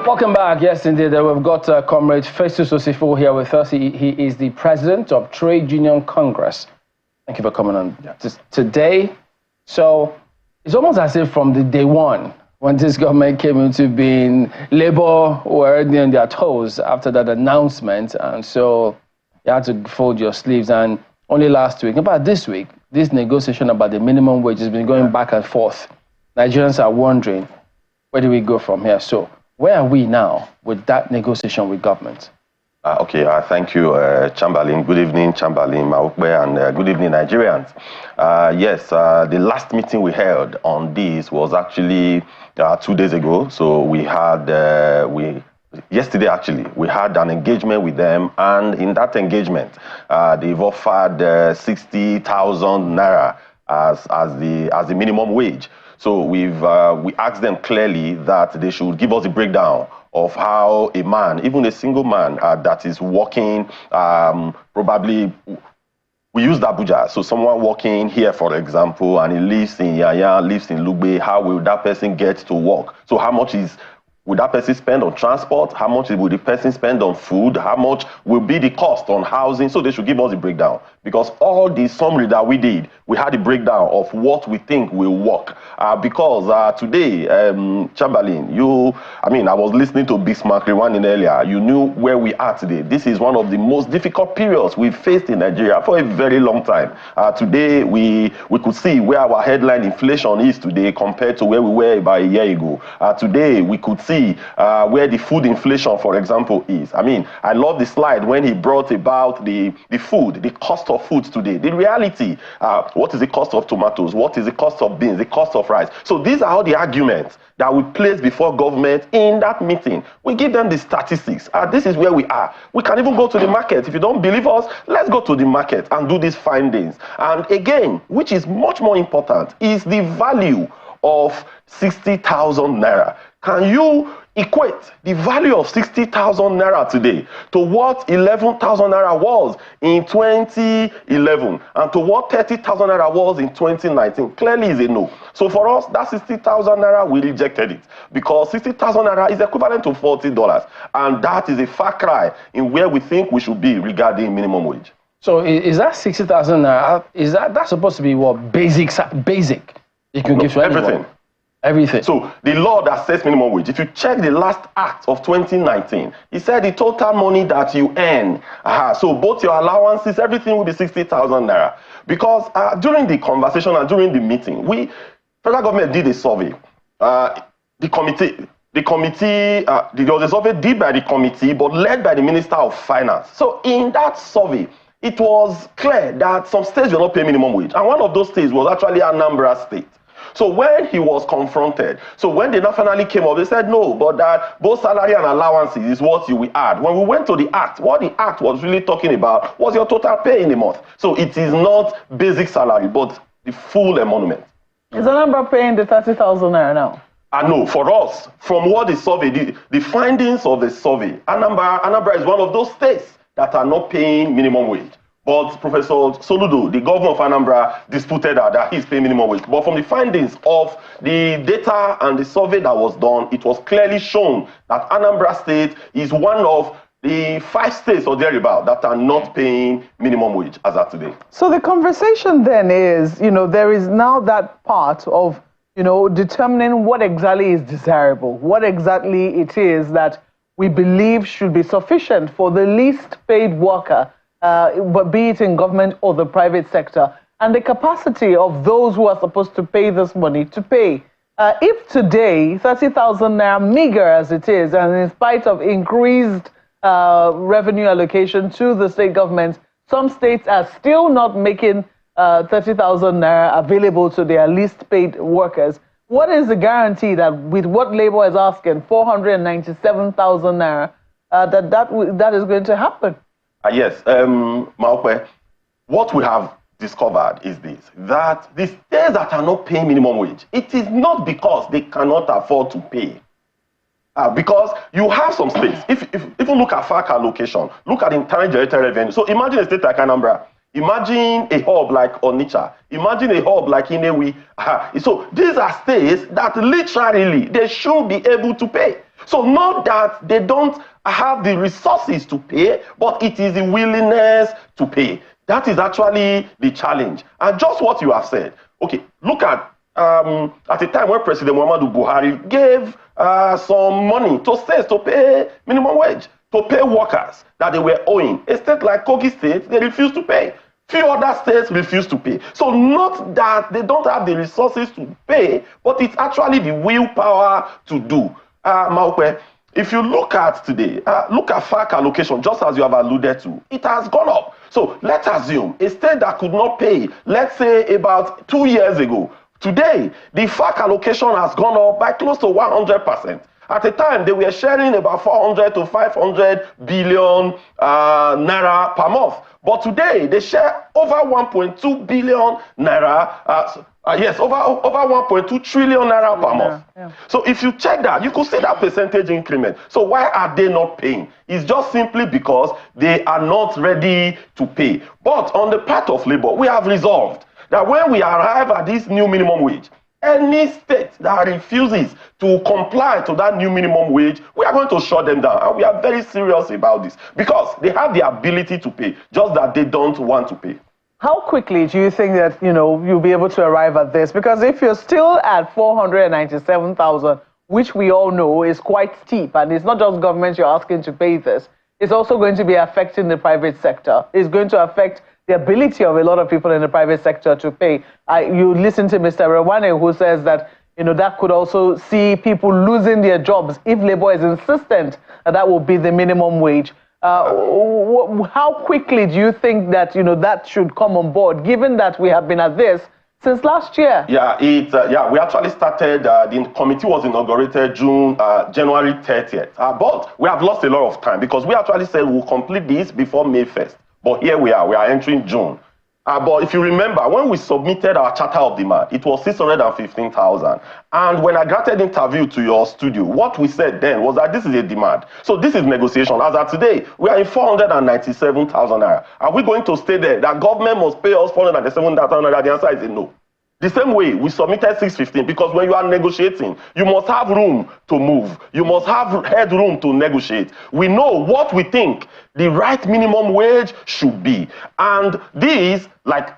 Welcome back. Yes, indeed. We've got Comrade Festus Osifo here with us. He is the president of Trade Union Congress. Thank you for coming on today. So it's almost as if from the day one, when this government came into being, Labour were already on their toes after that announcement. And so you had to fold your sleeves. And only last week, about this week, this negotiation about the minimum wage has been going back and forth. Nigerians are wondering, where do we go from here? So where are we now with that negotiation with government? Thank you, Chamberlain. Good evening, Chamberlain, Maukbe, and good evening, Nigerians. The last meeting we held on this was actually 2 days ago. So we had, yesterday actually, we had an engagement with them, and in that engagement, they've offered 60,000 naira as the minimum wage. So we asked them clearly that they should give us a breakdown of how a man, even a single man that is working, probably, we use Abuja, so someone working here, for example, and he lives in Yaya, lives in Lugbe, how will that person get to work? So how much would that person spend on transport? How much will the person spend on food? How much will be the cost on housing? So they should give us a breakdown. Because all the summary that we did, we had a breakdown of what we think will work. Today, Chamberlain, I was listening to Bismarck Rewanding earlier. You knew where we are today. This is one of the most difficult periods we've faced in Nigeria for a very long time. Today, we could see where our headline inflation is today compared to where we were about a year ago. Today, we could see where the food inflation, for example, is. I love the slide when he brought about the food, the cost of food today. The reality, what is the cost of tomatoes? What is the cost of beans? The cost of rice? So these are all the arguments that we place before government in that meeting. We give them the statistics. This is where we are. We can even go to the market. If you don't believe us, let's go to the market and do these findings. And again, which is much more important, is the value of 60,000 naira. Can you equate the value of 60,000 naira today to what 11,000 naira was in 2011 and to what 30,000 naira was in 2019? Clearly is a no. So for us, that 60,000 naira, we rejected it because 60,000 naira is equivalent to $40. And that is a far cry in where we think we should be regarding minimum wage. So is that 60,000 naira, that's supposed to be what, basic you can give to anyone? Everything. So the law that sets minimum wage, if you check the last act of 2019, it said the total money that you earn, so both your allowances, everything will be 60,000 naira. Because during the conversation and during the meeting, federal government did a survey. There was a survey did by the committee, but led by the Minister of Finance. So in that survey, it was clear that some states will not pay minimum wage. And one of those states was actually Anambra State. So when he was confronted, so when they finally came up, they said, no, but that both salary and allowances is what you will add. When we went to the act, what the act was really talking about was your total pay in a month. So it is not basic salary, but the full emolument. Is Anambra paying the 30,000 naira now? No, for us, from what the survey, the findings of the survey, Anambra is one of those states that are not paying minimum wage. But Professor Soludo, the governor of Anambra, disputed that he's paying minimum wage. But from the findings of the data and the survey that was done, it was clearly shown that Anambra State is one of the 5 states or thereabout that are not paying minimum wage as of today. So the conversation then is, there is now that part of, determining what exactly is desirable, what exactly it is that we believe should be sufficient for the least paid worker, but be it in government or the private sector, and the capacity of those who are supposed to pay this money to pay. If today, 30,000 naira, meager as it is, and in spite of increased revenue allocation to the state government, some states are still not making 30,000 naira available to their least paid workers. What is the guarantee that with what Labour is asking, 497,000 naira, that is going to happen? Yes, Maokwe, what we have discovered is that the states that are not paying minimum wage, it is not because they cannot afford to pay. Because you have some states, if you look at FAC allocation, look at internal generated revenue. So imagine a state like Anambra, imagine a hub like Onitsha, imagine a hub like Inewi. So these are states that literally, they should be able to pay. So not that they don't have the resources to pay, but it is the willingness to pay. That is actually the challenge. And just what you have said. Okay, look at the time when President Muhammadu Buhari gave some money to states to pay minimum wage, to pay workers that they were owing. A state like Kogi State, they refused to pay. Few other states refuse to pay. So not that they don't have the resources to pay, but it's actually the willpower to do. Maokwe, if you look at today, look at FAC allocation, just as you have alluded to, it has gone up. So let's assume a state that could not pay, let's say about 2 years ago, today, the FAC allocation has gone up by close to 100%. At the time, they were sharing about 400 to 500 billion naira per month. But today, they share over 1.2 billion naira, over 1.2 trillion naira per month. Yeah. So if you check that, you could see that percentage increment. So why are they not paying? It's just simply because they are not ready to pay. But on the part of labor, we have resolved that when we arrive at this new minimum wage, any state that refuses to comply to that new minimum wage, we are going to shut them down. And we are very serious about this because they have the ability to pay, just that they don't want to pay. How quickly do you think that, you'll be able to arrive at this? Because if you're still at 497,000, which we all know is quite steep, and it's not just government you're asking to pay this, it's also going to be affecting the private sector. It's going to affect the ability of a lot of people in the private sector to pay. You listen to Mr. Rewane, who says that that could also see people losing their jobs if labor is insistent that will be the minimum wage. How quickly do you think that that should come on board, given that we have been at this since last year? Yeah, we actually started. The committee was inaugurated January 30th, but we have lost a lot of time because we actually said we'll complete this before May 1st. But here we are entering June. But if you remember, when we submitted our charter of demand, it was 615,000. And when I granted interview to your studio, what we said then was that this is a demand. So this is negotiation. As of today, we are in 497,000 naira. Are we going to stay there? That government must pay us 497,000 naira? The answer is a no. The same way, we submitted 615 because when you are negotiating, you must have room to move. You must have headroom to negotiate. We know what we think the right minimum wage should be. And this, like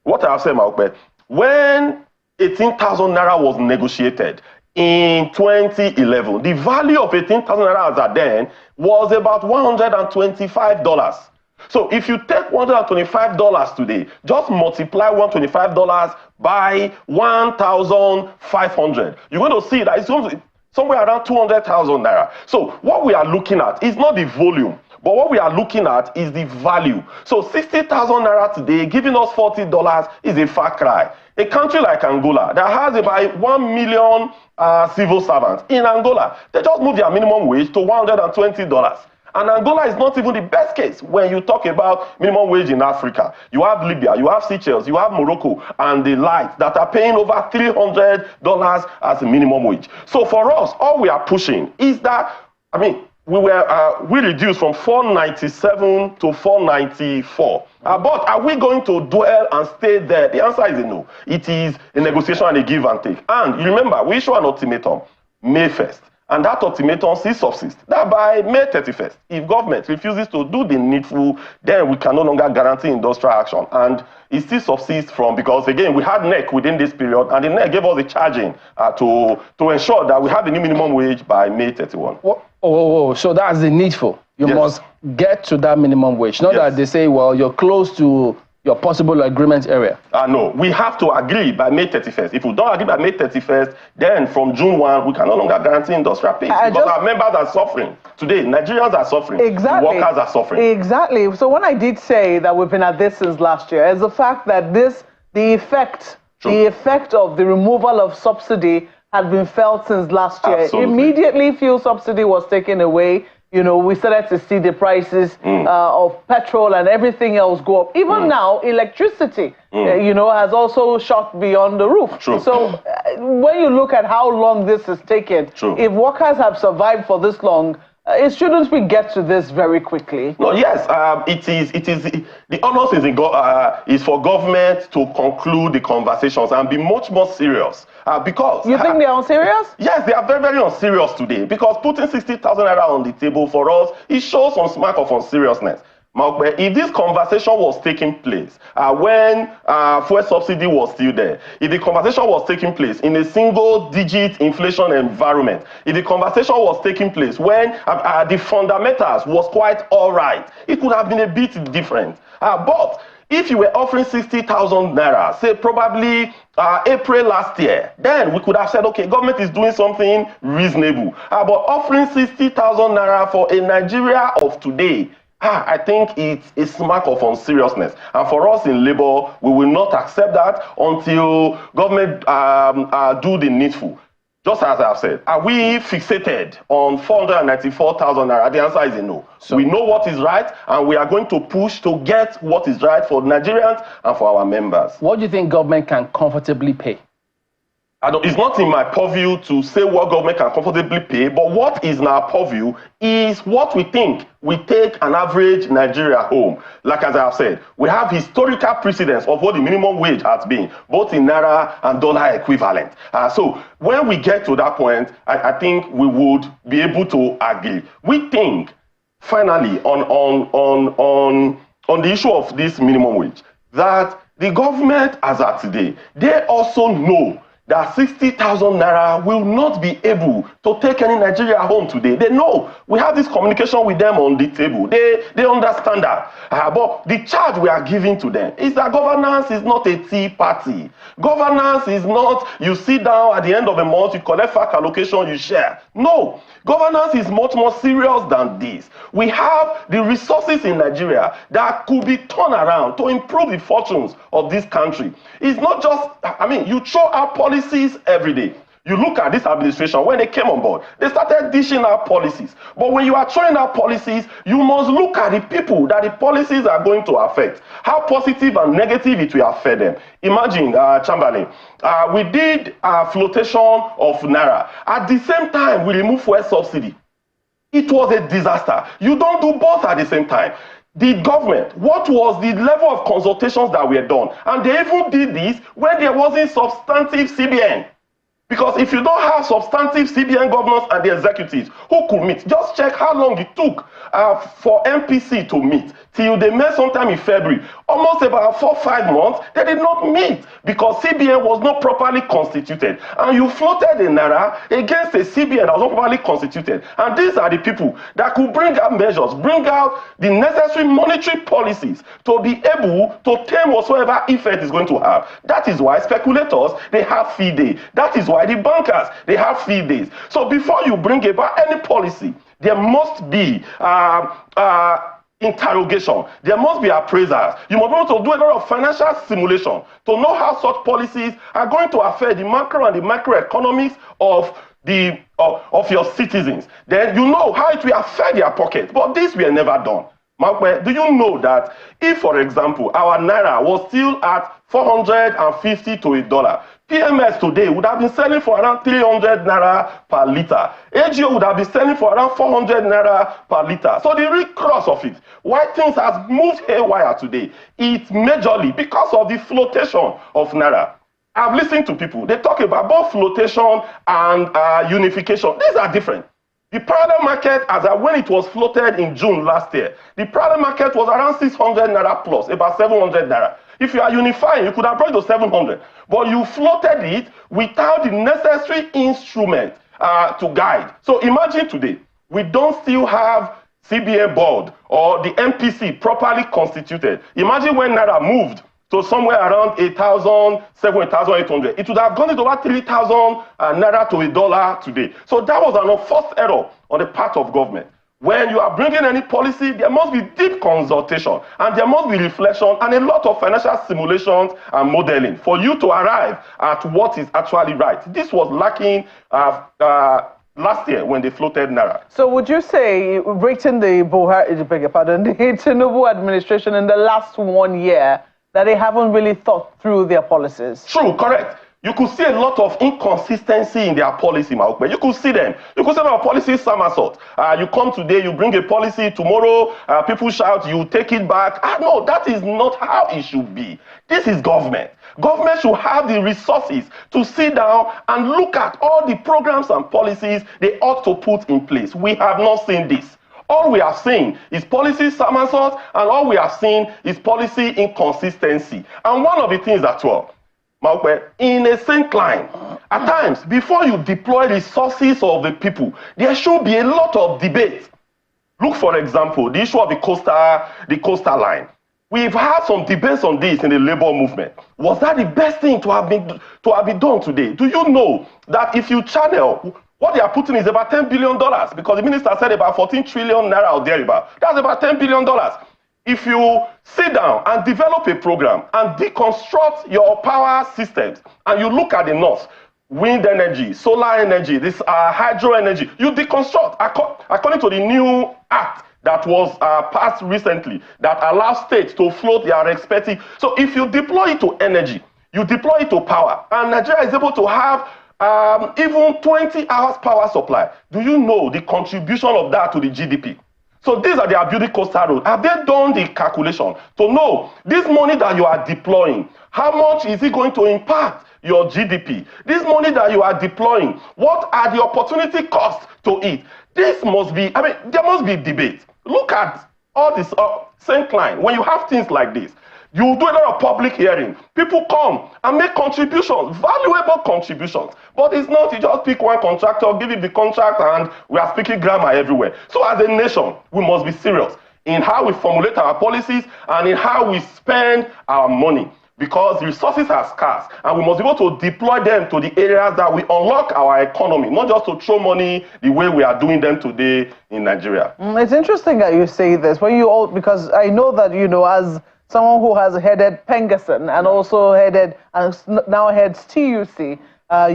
what I have said, Maokbe, when 18,000 naira was negotiated in 2011, the value of 18,000 naira as at then was about $125. So if you take $125 today, just multiply $125 by 1,500, you're going to see that it's going to be somewhere around 200,000 naira. So what we are looking at is not the volume, but what we are looking at is the value. So 60,000 naira today, giving us $40 is a far cry. A country like Angola that has about 1 million civil servants, in Angola, they just moved their minimum wage to $120. And Angola is not even the best case when you talk about minimum wage in Africa. You have Libya, you have Seychelles, you have Morocco, and the like that are paying over $300 as a minimum wage. So for us, all we are pushing is that, we reduced from 497 to 494. But are we going to dwell and stay there? The answer is a no. It is a negotiation and a give and take. And you remember, we issue an ultimatum May 1st. And that ultimatum still subsists. That by May 31st, if government refuses to do the needful, then we can no longer guarantee industrial action. And it still subsists from, because again, we had NEC within this period, and the NEC gave us a charging to ensure that we have the new minimum wage by May 31. So that's the needful. You must get to that minimum wage. Not that they say, well, you're close to your possible agreement area. No, we have to agree by May 31st. If we don't agree by May 31st, then from June 1, we can no longer guarantee industrial peace because our members are suffering. Today, Nigerians are suffering. Exactly. Workers are suffering. Exactly. So when I did say that we've been at this since last year, is the fact that the effect of the removal of subsidy had been felt since last year. Absolutely. Immediately fuel subsidy was taken away. We started to see the prices of petrol and everything else go up. Even now, electricity, has also shot beyond the roof. True. So when you look at how long this has taken, if workers have survived for this long, shouldn't we get to this very quickly? No, yes, it is. The onus is for government to conclude the conversations and be much more serious Because... You think they are unserious? Yes, they are very, very unserious today, because putting 60,000 naira on the table for us, it shows some smack of unseriousness. If this conversation was taking place when fuel subsidy was still there, if the conversation was taking place in a single-digit inflation environment, if the conversation was taking place when the fundamentals was quite all right, it could have been a bit different. But if you were offering 60,000 naira, say probably April last year, then we could have said, okay, government is doing something reasonable. But offering 60,000 naira for a Nigeria of today, I think it's a smack of unseriousness. And for us in Labour, we will not accept that until government do the needful. Just as I have said, are we fixated on 494,000 naira? The answer is a no. So, we know what is right, and we are going to push to get what is right for Nigerians and for our members. What do you think government can comfortably pay? It's not in my purview to say what government can comfortably pay, but what is in our purview is what we think we take an average Nigeria home. Like as I have said, we have historical precedents of what the minimum wage has been, both in naira and dollar equivalent. So when we get to that point, I think we would be able to agree. We think, finally, on the issue of this minimum wage, that the government, as at today, they also know that 60,000 naira will not be able to take any Nigeria home today. They know. We have this communication with them on the table. They understand that. But the charge we are giving to them is that governance is not a tea party. Governance is not you sit down at the end of the month, you collect fact allocation, you share. No. Governance is much more serious than this. We have the resources in Nigeria that could be turned around to improve the fortunes of this country. It's not just, you throw out policies every day. You look at this administration, when they came on board, they started dishing out policies. But when you are throwing out policies, you must look at the people that the policies are going to affect. How positive and negative it will affect them. Imagine, Chamberlain, we did flotation of naira. At the same time, we removed fuel subsidy. It was a disaster. You don't do both at the same time. The government, what was the level of consultations that were done? And they even did this when there wasn't substantive CBN. Because if you don't have substantive CBN governors and the executives who could meet, just check how long it took for MPC to meet till they met sometime in February. Almost about 4 or 5 months, they did not meet because CBN was not properly constituted. And you floated a naira against a CBN that was not properly constituted. And these are the people that could bring out measures, bring out the necessary monetary policies to be able to tame whatsoever effect is going to have. That is why speculators, they have fee day. That is why the bankers, they have fee days. So before you bring about any policy, there must be interrogation. There must be appraisals. You must be able to do a lot of financial simulation to know how such policies are going to affect the macro and the microeconomics of your citizens. Then you know how it will affect their pocket. But this we are never done. Do you know that if, for example, our naira was still at 450 to $1, PMS today would have been selling for around 300 naira per liter. AGO would have been selling for around 400 naira per liter. So the real cross of it, why things has moved haywire today, it's majorly because of the flotation of naira. I've listened to people, they talk about both flotation and unification. These are different. The parallel market, when it was floated in June last year, the parallel market was around 600 naira plus, about 700 naira. If you are unifying, you could have brought it to 700. But you floated it without the necessary instrument to guide. So imagine today, we don't still have CBN board or the MPC properly constituted. Imagine when naira moved to somewhere around 8,700, 8,800. It would have gone to about 3,000 naira to $1 today. So that was an unforced error on the part of government. When you are bringing any policy, there must be deep consultation and there must be reflection and a lot of financial simulations and modeling for you to arrive at what is actually right. This was lacking last year when they floated naira. So would you say, rating the Tinubu administration in the last 1 year, that they haven't really thought through their policies? True, correct. You could see a lot of inconsistency in their policy, Maukbe. You could see them. You could see our policy somersault. You come today, you bring a policy, tomorrow people shout, you take it back. No, that is not how it should be. This is government. Government should have the resources to sit down and look at all the programs and policies they ought to put in place. We have not seen this. All we have seen is policy somersault, and all we have seen is policy inconsistency. And one of the things that, well, in a same line, at times, before you deploy resources of the people, there should be a lot of debate. Look, for example, the issue of the coastal line. We've had some debates on this in the labor movement. Was that the best thing to have been done today? Do you know that if you channel, what they are putting is about $10 billion, because the minister said about 14 trillion naira or thereabout. That's about $10 billion. If you sit down and develop a program and deconstruct your power systems, and you look at the north, wind energy, solar energy, this hydro energy, you deconstruct according to the new act that was passed recently that allows states to float their respective. So if you deploy it to energy, you deploy it to power, and Nigeria is able to have even 20 hours power supply, do you know the contribution of that to the GDP? So these are their building coastal road. Have they done the calculation to know this money that you are deploying, how much is it going to impact your GDP? This money that you are deploying, what are the opportunity costs to it? This must be, there must be debate. Look at all this same line. When you have things like this, you do a lot of public hearing. People come and make contributions, valuable contributions. But it's not you just pick one contractor, give him the contract, and we are speaking grammar everywhere. So as a nation, we must be serious in how we formulate our policies and in how we spend our money, because resources are scarce, and we must be able to deploy them to the areas that we unlock our economy, not just to throw money the way we are doing them today in Nigeria. It's interesting that you say this, because I know that, as someone who has headed Pengasson and also now heads TUC,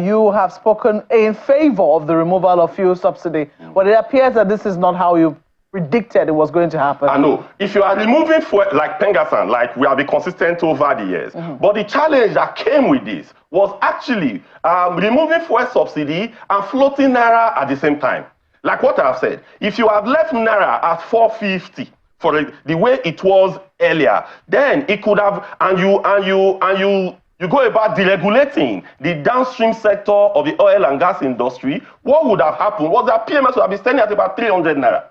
you have spoken in favor of the removal of fuel subsidy. But it appears that this is not how you predicted it was going to happen. I know. If you are removing fuel, like Pengasson, like we have been consistent over the years, but the challenge that came with this was actually removing fuel subsidy and floating naira at the same time. Like what I've said, if you have left naira at 450 for the way it was earlier, then it could have, and you go about deregulating the downstream sector of the oil and gas industry. What would have happened was that PMS would have been standing at about 300 naira.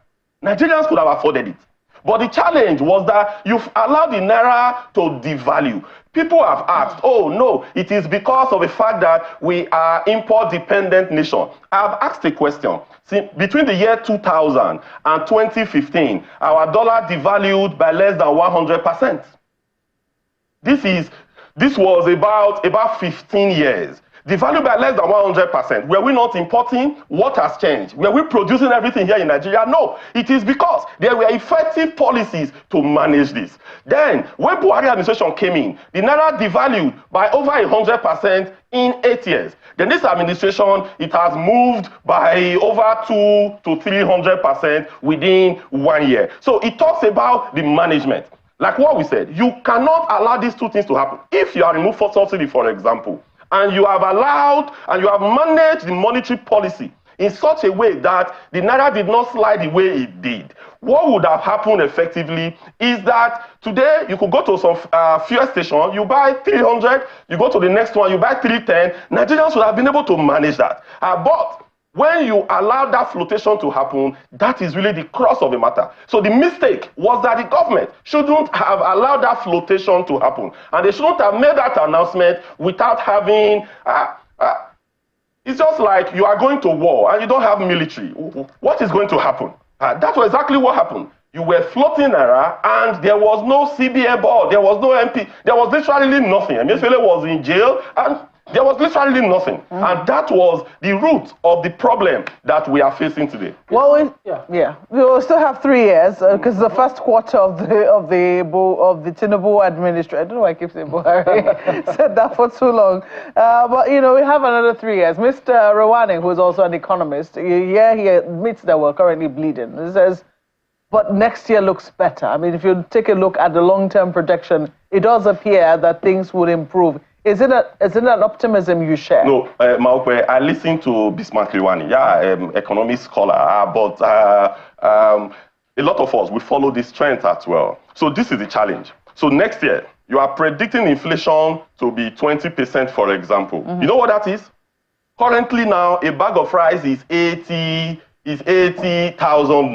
Nigerians could have afforded it. But the challenge was that you've allowed the naira to devalue. People have asked, oh no, it is because of the fact that we are import-dependent nation. I've asked a question. See, between the year 2000 and 2015, our dollar devalued by less than 100%. This was about 15 years. Devalued by less than 100%. Were we not importing? What has changed? Were we producing everything here in Nigeria? No. It is because there were effective policies to manage this. Then, when Buhari administration came in, the naira devalued by over 100% in 8 years. Then this administration, it has moved by over 200 to 300% within 1 year. So it talks about the management. Like what we said, you cannot allow these two things to happen. If you are removed for subsidy, for example, and you have allowed and you have managed the monetary policy in such a way that the naira did not slide the way it did, what would have happened effectively is that today you could go to some fuel station, you buy 300, you go to the next one, you buy 310. Nigerians would have been able to manage that. But when you allow that flotation to happen, that is really the crux of the matter. So the mistake was that the government shouldn't have allowed that flotation to happen. And they shouldn't have made that announcement without having... it's just like you are going to war and you don't have military. What is going to happen? That was exactly what happened. You were floating naira and there was no CBA board, there was no MP, there was literally nothing. Emefiele was in jail and there was literally nothing. And that was the root of the problem that we are facing today. Well, we will still have 3 years because the first quarter of the Tinubu administration, I don't know why I keep saying Buhari, said that for too long. But, we have another 3 years. Mr. Rwani, who is also an economist, he admits that we're currently bleeding. He says, but next year looks better. I mean, if you take a look at the long-term projection, it does appear that things would improve. Is it an optimism you share? No, Maupe, I listened to Bismarck Rwani, economic scholar, but a lot of us, we follow this trend as well. So this is the challenge. So next year, you are predicting inflation to be 20%, for example. You know what that is? Currently now, a bag of rice is 80,000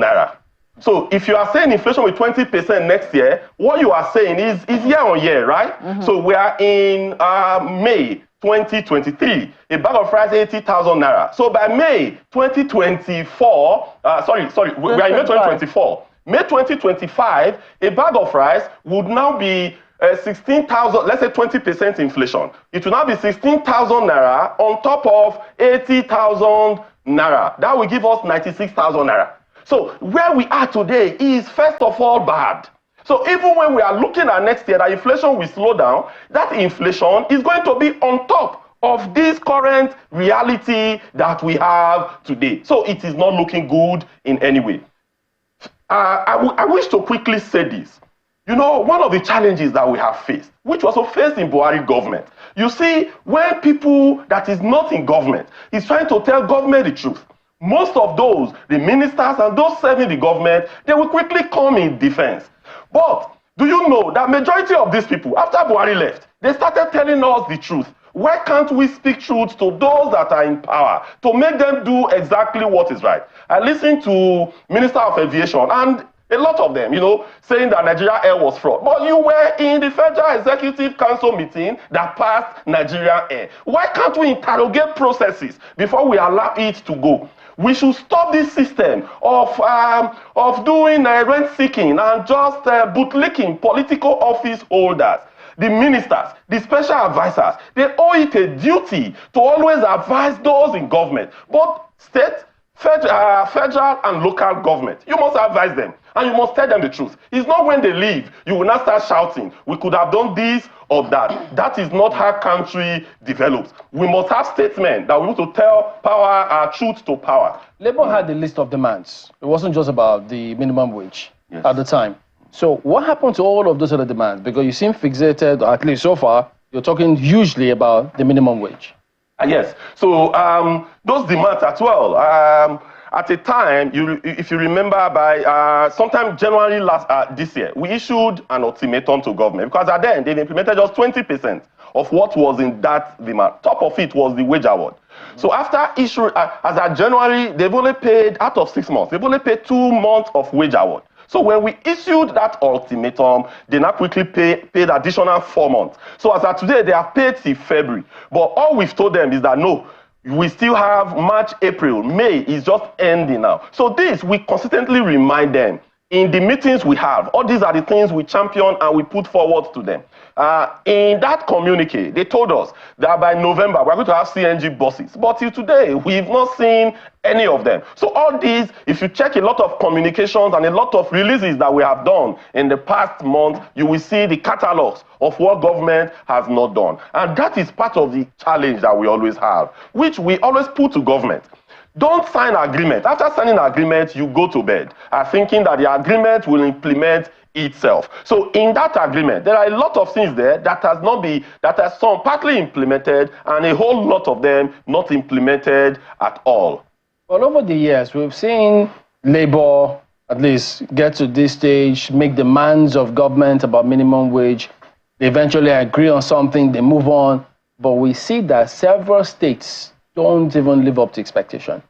naira. So if you are saying inflation with 20% next year, what you are saying is year on year, right? So we are in May 2023, a bag of rice 80,000 naira. So by May 2024, we are in May 2024. May 2025, a bag of rice would now be 16,000, let's say 20% inflation. It will now be 16,000 naira on top of 80,000 naira. That will give us 96,000 naira. So where we are today is first of all bad. So even when we are looking at next year that inflation will slow down, that inflation is going to be on top of this current reality that we have today. So it is not looking good in any way. I wish to quickly say this. You know, one of the challenges that we have faced, which was also faced in Buhari government, you see, when people that is not in government is trying to tell government the truth, most of those, the ministers and those serving the government, they will quickly come in defense. But do you know that majority of these people, after Buhari left, they started telling us the truth. Why can't we speak truth to those that are in power to make them do exactly what is right? I listened to Minister of Aviation and a lot of them, you know, saying that Nigeria Air was fraud. But you were in the Federal Executive Council meeting that passed Nigeria Air. Why can't we interrogate processes before we allow it to go? We should stop this system of doing rent seeking and just bootlicking political office holders. The ministers, the special advisors, they owe it a duty to always advise those in government, both state, federal and local government. You must advise them and you must tell them the truth. It's not when they leave, you will not start shouting, we could have done this or that. That is not how country develops. We must have statements that we need to tell power, truth to power. Labour had a list of demands. It wasn't just about the minimum wage at the time. So what happened to all of those other demands? Because you seem fixated, or at least so far, you're talking hugely about the minimum wage. Yes. So those demands as well. At a time, if you remember, by sometime January this year, we issued an ultimatum to government because at then they implemented just 20% of what was in that demand. Top of it was the wage award. So after issue, as at January, they've only paid, out of 6 months, they've only paid 2 months of wage award. So when we issued that ultimatum, they now quickly paid additional 4 months. So as of today, they have paid till February. But all we've told them is that no, we still have March, April, May is just ending now. So this, we consistently remind them in the meetings we have. All these are the things we champion and we put forward to them. In that communique, they told us that by November, we're going to have CNG buses. But till today, we've not seen any of them. So all these, if you check a lot of communications and a lot of releases that we have done in the past month, you will see the catalogs of what government has not done. And that is part of the challenge that we always have, which we always put to government. Don't sign agreement. After signing agreement, you go to bed, thinking that the agreement will implement itself. So in that agreement, there are a lot of things there that are some partly implemented and a whole lot of them not implemented at all. Well, over the years, we've seen Labour at least get to this stage, make demands of government about minimum wage. They eventually agree on something, they move on. But we see that several states don't even live up to expectation.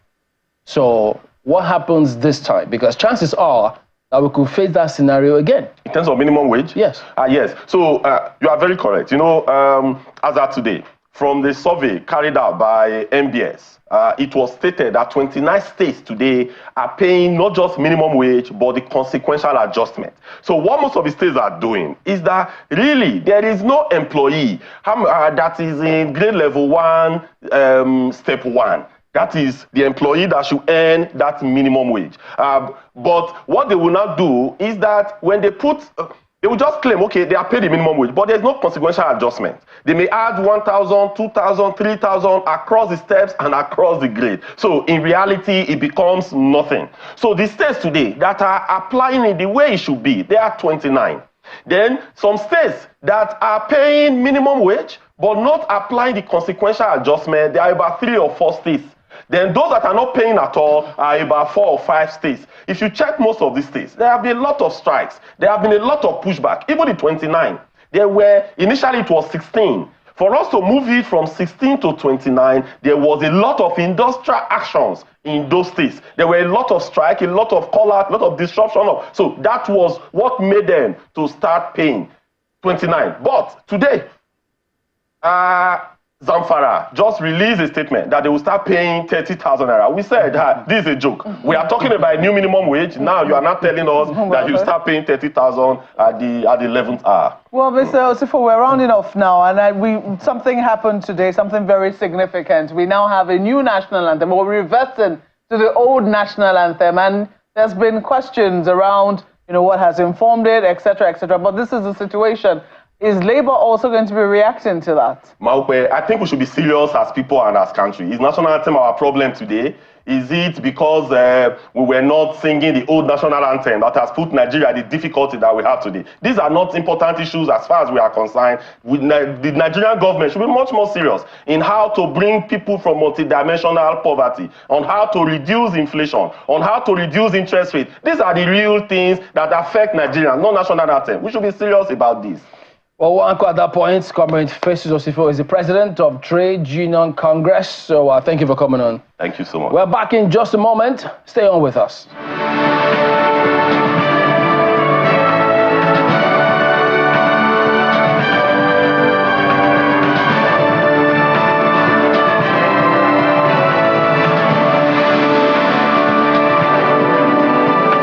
So what happens this time? Because chances are that we could face that scenario again. In terms of minimum wage? Yes. Yes. So you are very correct. You know, as of today, from the survey carried out by MBS, it was stated that 29 states today are paying not just minimum wage, but the consequential adjustment. So what most of the states are doing is that really there is no employee that is in grade level 1, step 1. That is the employee that should earn that minimum wage. But what they will not do is that when they they will just claim, okay, they are paid the minimum wage, but there's no consequential adjustment. They may add 1,000, 2,000, 3,000 across the steps and across the grade. So in reality, it becomes nothing. So the states today that are applying it the way it should be, they are 29. Then some states that are paying minimum wage, but not applying the consequential adjustment, there are about 3 or 4 states. Then those that are not paying at all are about 4 or 5 states. If you check most of these states, there have been a lot of strikes. There have been a lot of pushback. Even the 29, there were, initially it was 16. For us to move it from 16 to 29, there was a lot of industrial actions in those states. There were a lot of strike, a lot of call-out, a lot of disruption. So that was what made them to start paying 29. But today, Zamfara just released a statement that they will start paying 30,000 naira. We said this is a joke. We are talking about a new minimum wage. Now you are not telling us that you start paying 30,000 at the 11th hour. Well, Mr. Osifo, we're rounding off now, and something happened today, something very significant. We now have a new national anthem. We're reversing to the old national anthem, and there's been questions around, what has informed it, etc., etc. But this is the situation. Is Labour also going to be reacting to that? Maupe, I think we should be serious as people and as country. Is national anthem our problem today? Is it because we were not singing the old national anthem that has put Nigeria in the difficulty that we have today? These are not important issues as far as we are concerned. The Nigerian government should be much more serious in how to bring people from multidimensional poverty, on how to reduce inflation, on how to reduce interest rate. These are the real things that affect Nigeria, not national anthem. We should be serious about this. Well, Uncle, at that point, Comrade Festus Osifo is the president of Trade Union Congress. So thank you for coming on. Thank you so much. We're back in just a moment. Stay on with us.